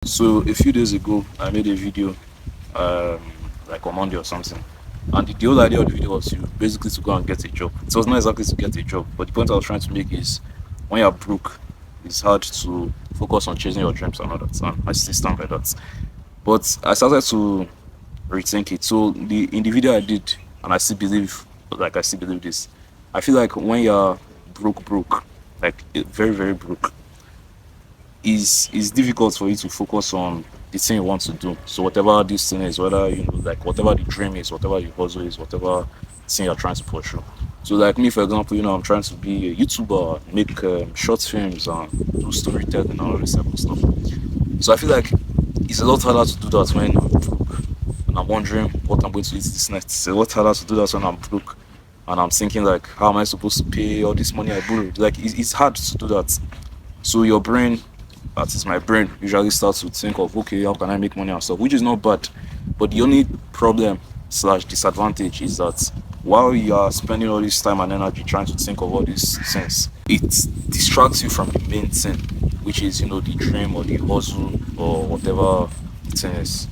So a few days ago, I made a video, um, like on Monday or something, and the whole idea of the video was to basically to go and get a job. It was not exactly to get a job, but the point I was trying to make is when you're broke, it's hard to focus on chasing your dreams and all that. And I still stand by that. But I started to rethink it. So the in the video I did, and I still believe this. I feel like when you're broke, like very very broke, is difficult for you to focus on the thing you want to do. So whatever this thing is, whether like whatever the dream is, whatever the hustle is, whatever thing you're trying to pursue. So like me, for example, I'm trying to be a YouTuber, make short films and do storytelling and all this type of stuff. So I feel like it's a lot harder to do that when I'm broke and I'm wondering what I'm going to eat this night. It's a lot harder to do that when I'm broke and I'm thinking like, how am I supposed to pay all this money I borrowed? Like it's hard to do that. So your brain, that is my brain, usually starts to think of, okay, how can I make money and stuff, which is not bad. But the only problem slash disadvantage is that while you are spending all this time and energy trying to think of all these things, it distracts you from the main thing, which is the dream or the hustle or whatever thing is.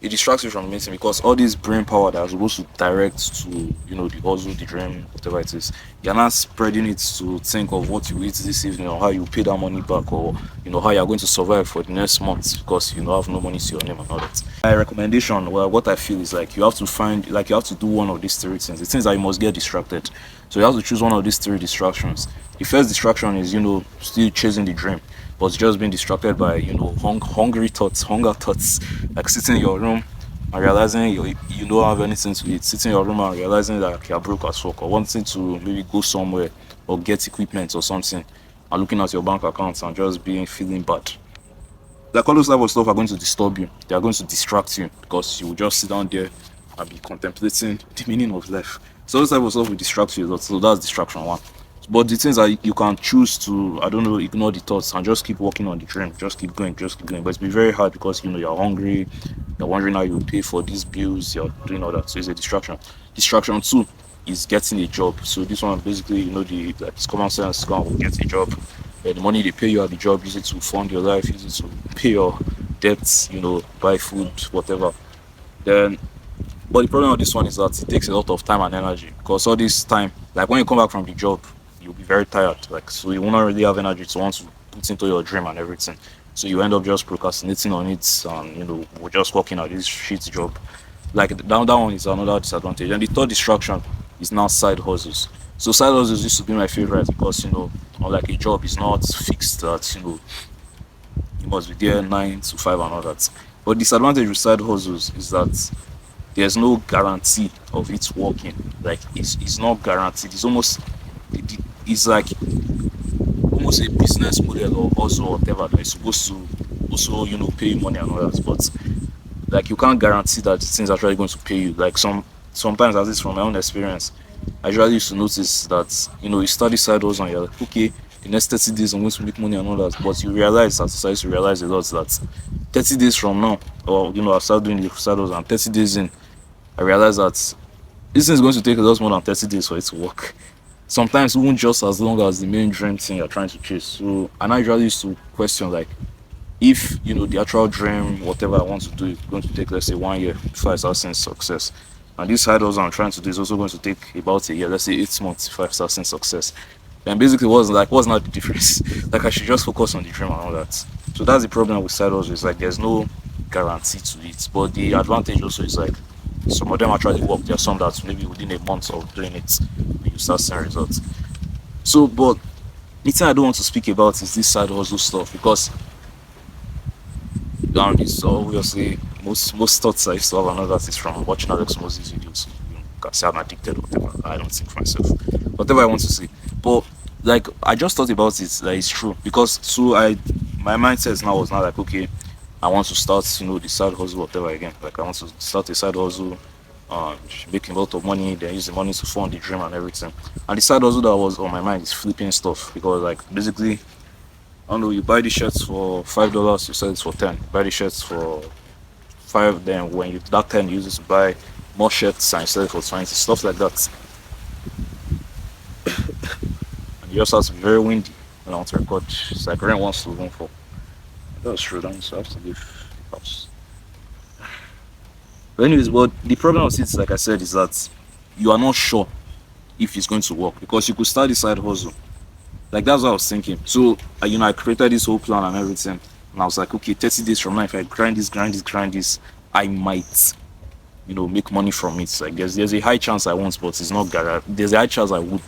It distracts you from the main thing because all this brain power that is supposed to direct to the hustle, the dream, whatever it is, you're not spreading it to think of what you eat this evening or how you pay that money back, or how you're going to survive for the next month because you have no money to your name and all that. My recommendation, well, what I feel is like you have to do one of these three things. The things that you must get distracted. So you have to choose one of these three distractions. The first distraction is still chasing the dream, but just being distracted by hungry thoughts, hunger thoughts, like sitting in your room and realizing you don't have anything to eat, sitting in your room and realizing that you're broke as fuck, or wanting to maybe go somewhere or get equipment or something, and looking at your bank accounts and just being feeling bad. Like all those type of stuff are going to disturb you. They are going to distract you because you will just sit down there and be contemplating the meaning of life. So those type of stuff will distract you a lot. So that's distraction one. But the things that you can choose to, I don't know, ignore the thoughts and just keep working on the dream. Just keep going, just keep going. But it's be very hard because you're hungry, you're wondering how you pay for these bills, you're doing all that. So it's a distraction. Distraction two is getting a job. So this one basically, the like it's common sense, go and get a job. The money they pay you at the job, use it to fund your life, use it to pay your debts, buy food, whatever. Then but the problem with this one is that it takes a lot of time and energy because all this time, like when you come back from the job, you'll be very tired. Like so, you will not really have energy to want to put into your dream and everything. So you end up just procrastinating on it, and we're just working at this shit job. Like that one is another disadvantage. And the third distraction is now side hustles. So side hustles used to be my favorite because unlike a job, is not fixed that you must be there 9 to 5 and all that. But disadvantage with side hustles is that there's no guarantee of it working. Like it's not guaranteed. It's like almost a business model or also whatever that is supposed to also pay you money and all that. But like you can't guarantee that the thing's actually going to pay you. Like sometimes, at least from my own experience, I usually used to notice that you study side hustles and you're like, okay, the next 30 days I'm going to make money and all that. But you realize, as I used to realize a lot, that 30 days from now, or I start doing the side hustles and 30 days in, I realize that this thing is going to take a lot more than 30 days for it to work. Sometimes even just as long as the main dream thing you're trying to chase. So and I usually used to question like if the actual dream, whatever I want to do, is going to take, let's say, 1 year before I start seeing success. And this side hustle I'm trying to do is also going to take about a year, let's say 8 months before I start seeing success. Then basically what's not the difference? Like I should just focus on the dream and all that. So that's the problem with side hustle, is like there's no guarantee to it. But the advantage also is like some of them actually work. There are some that maybe within a month of doing it, you start seeing results. So, but the thing I don't want to speak about is this side hustle stuff because it's obviously most thoughts I used to have and all that is from watching Alex Moses videos. You can say I'm addicted or whatever. I don't think for myself. Whatever I want to say. But like I just thought about it, like it's true. Because so my mindset now was not like, okay, I want to start, the side hustle, whatever again. Like I want to start a side hustle, making a lot of money, then use the money to fund the dream and everything. And the side hustle that was on my mind is flipping stuff because like basically, I don't know, you buy the shirts for $5, you sell it for 10. Buy the shirts for 5, then when you that 10 you use it to buy more shirts and you sell it for 20, stuff like that. And you just have to be very windy when I want to record. It's like rain wants to rain for. That's true. That means I have to leave the house. But anyways, but the problem of it, like I said, is that you are not sure if it's going to work because you could start this side hustle. Like that's what I was thinking. So I created this whole plan and everything, and I was like, okay, 30 days from now, if I grind this, I might, make money from it. Like there's a high chance I won't, but it's not guaranteed. There's a high chance I would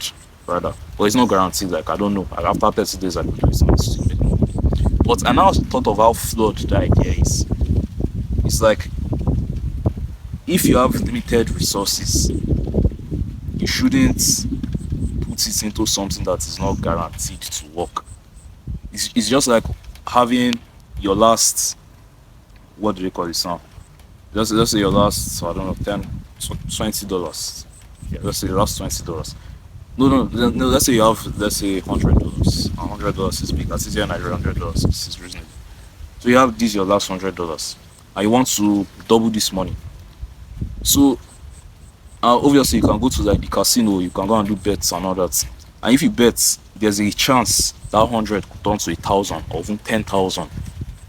rather, but it's not guaranteed. Like I don't know. Like, after 30 days, I could do it and still make money. But I now thought of how flawed the idea is. It's like if you have limited resources, you shouldn't put it into something that is not guaranteed to work. It's just like having your last, what do they call it now? Let's say your last, I don't know, $20. Yeah, let's say your last $20. No. Let's say you have, let's say $100. $100 is big. That's easier than $100. Is reasonable. So you have this your last $100, and you want to double this money. So obviously you can go to like the casino, you can go and do bets and all that. And if you bet, there's a chance that 100 could turn to 1,000 or even 10,000.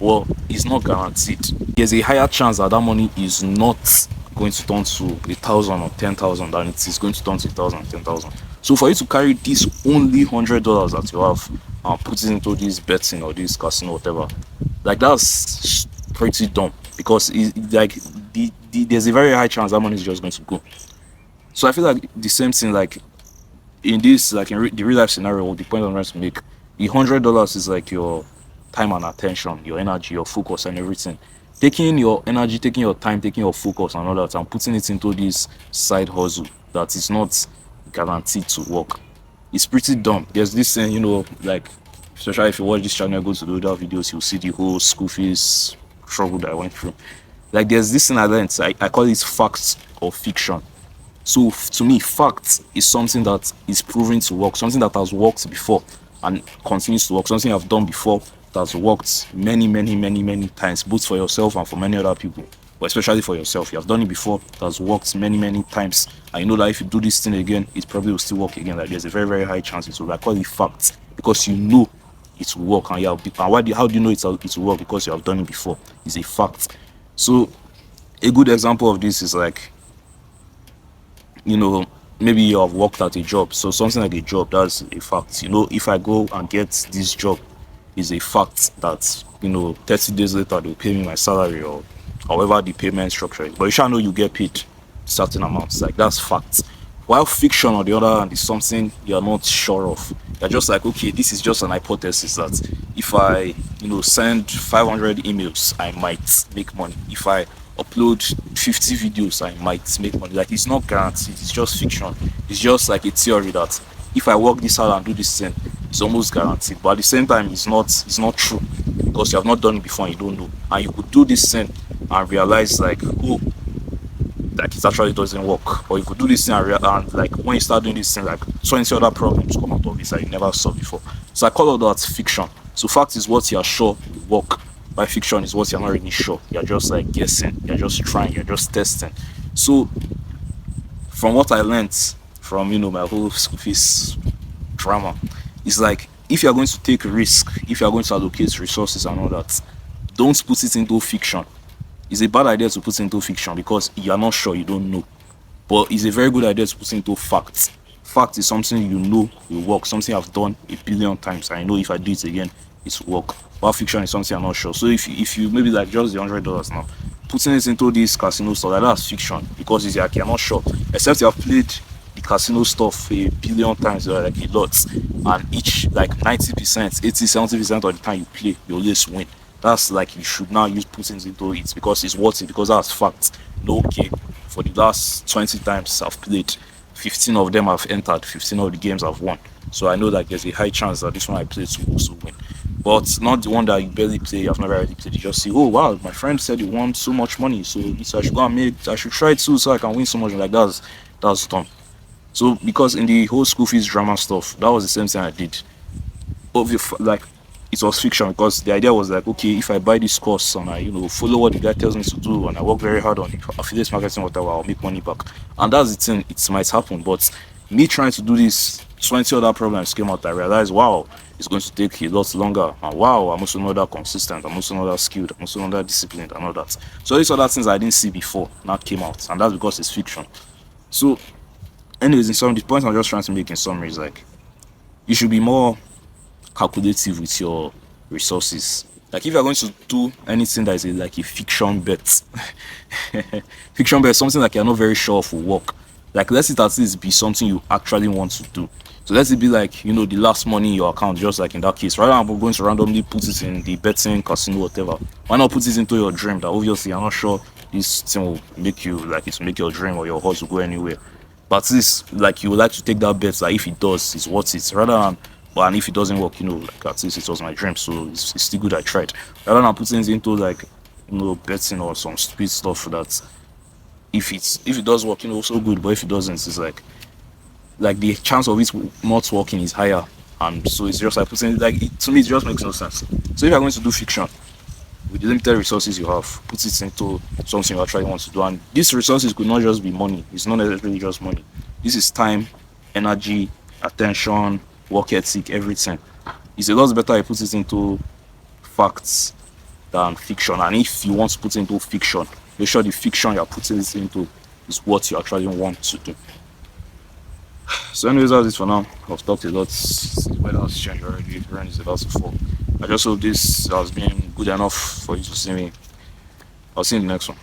Well, it's not guaranteed. There's a higher chance that that money is not going to turn to 1,000 or 10,000 than it is going to turn to 1,000, 10,000. So for you to carry this only $100 that you have and put it into this betting or this casino, whatever, like that's pretty dumb because like there's a very high chance that money is just going to go. So I feel like the same thing, like in this, like in the real life scenario, the point I'm trying to make, the $100 is like your time and attention, your energy, your focus, and everything. Taking your energy, taking your time, taking your focus, and all that, and putting it into this side hustle that is not guaranteed to work. It's pretty dumb. There's this thing, like, especially if you watch this channel, go to the other videos, you'll see the whole school fees struggle that I went through. Like, there's this thing I learned, I call it facts or fiction. So to me, fact is something that is proven to work, something that has worked before and continues to work, something I've done before that has worked many, many, many, many times, both for yourself and for many other people, but especially for yourself. You have done it before, that has worked many, many times. And you know that if you do this thing again, it probably will still work again. Like there's a very, very high chance it will. I call it fact because you know it will work. And how do you know it will work? Because you have done it before. It's a fact. So a good example of this is like, maybe you have worked at a job. So something like a job, that's a fact. If I go and get this job, is a fact that 30 days later they'll pay me my salary or however the payment structure is. But you shall know you get paid certain amounts. Like that's fact. While fiction on the other hand is something you're not sure of. You're just like, okay, this is just an hypothesis that if I send 500 emails, I might make money. If I upload 50 videos, I might make money. Like it's not guaranteed, it's just fiction. It's just like a theory that if I work this hard and do this thing, it's almost guaranteed. But at the same time, it's not true because you have not done it before and you don't know. And you could do this thing and realize like, oh, like it actually doesn't work. Or you could do this thing and like when you start doing this thing, like 20 other problems come out of it that you never saw before. So I call all that fiction. So fact is what you're sure will work. By fiction is what you're not really sure. You're just like guessing, you're just trying, you're just testing. So from what I learned from my whole school fees drama, it's like if you're going to take a risk, if you're going to allocate resources and all that, don't put it into fiction. It's a bad idea to put into fiction because you're not sure, you don't know. But it's a very good idea to put into facts. Fact is something will work, something I've done a billion times. I know if I do it again, it will work. While fiction is something I'm not sure. So if you maybe like just the $100 now, putting it into this casino stuff, like that's fiction because it's like you're not sure. Except you have played the casino stuff a billion times, like a lot, and each like 90%, 80, 70% of the time you play, you always win. That's like you should now use putting into it because it's worth it, because that's fact. No game for the last 20 times I've played, 15 of them I've entered, 15 of the games I've won. So I know that there's a high chance that this one I played to also win. But not the one that you barely play, I've never really played. You just see, oh wow, my friend said he won so much money, so I should go and I should try it too so I can win so much. Like that's dumb. So because in the whole school fees drama stuff, that was the same thing I did. Like it was fiction because the idea was like, okay, if I buy this course and I follow what the guy tells me to do and I work very hard on it, affiliate marketing, whatever, I'll make money back. And that's the thing, it might happen. But me trying to do this 20 other problems came out. I realized, wow, it's going to take a lot longer. And wow, I'm also not that consistent. I'm also not that skilled. I'm also not that disciplined and all that. So these other things I didn't see before now came out, and that's because it's fiction. So, anyways, in some the point I'm just trying to make in summary is like you should be more calculative with your resources. Like if you're going to do anything that is like a fiction bet, fiction bet, something like you're not very sure of will work. Like let it at least be something you actually want to do. So let it be like the last money in your account, just like in that case. Rather than going to randomly put it in the betting casino, whatever. Why not put it into your dream that obviously you're not sure this thing will make you like it will make your dream or your horse will go anywhere. But at least like you would like to take that bet like if it does, it's worth it. Rather than but and if it doesn't work, like at least it was my dream, so it's still good I tried. Rather than putting it into like betting or some stupid stuff that if it does work, so good, but if it doesn't, it's like the chance of it not working is higher. And so it's just like putting to me it just makes no sense. So if you're going to do fiction with the limited resources you have, put it into something you actually want to do. And these resources could not just be money. It's not necessarily just money. This is time, energy, attention, work ethic, everything. It's a lot better you put it into facts than fiction. And if you want to put it into fiction, make sure the fiction you're putting it into is what you actually want to do. So anyways, that's it for now. I've talked a lot. The weather has changed already. The rain is about to fall. I just hope this has been good enough for you to see me. I'll see you in the next one.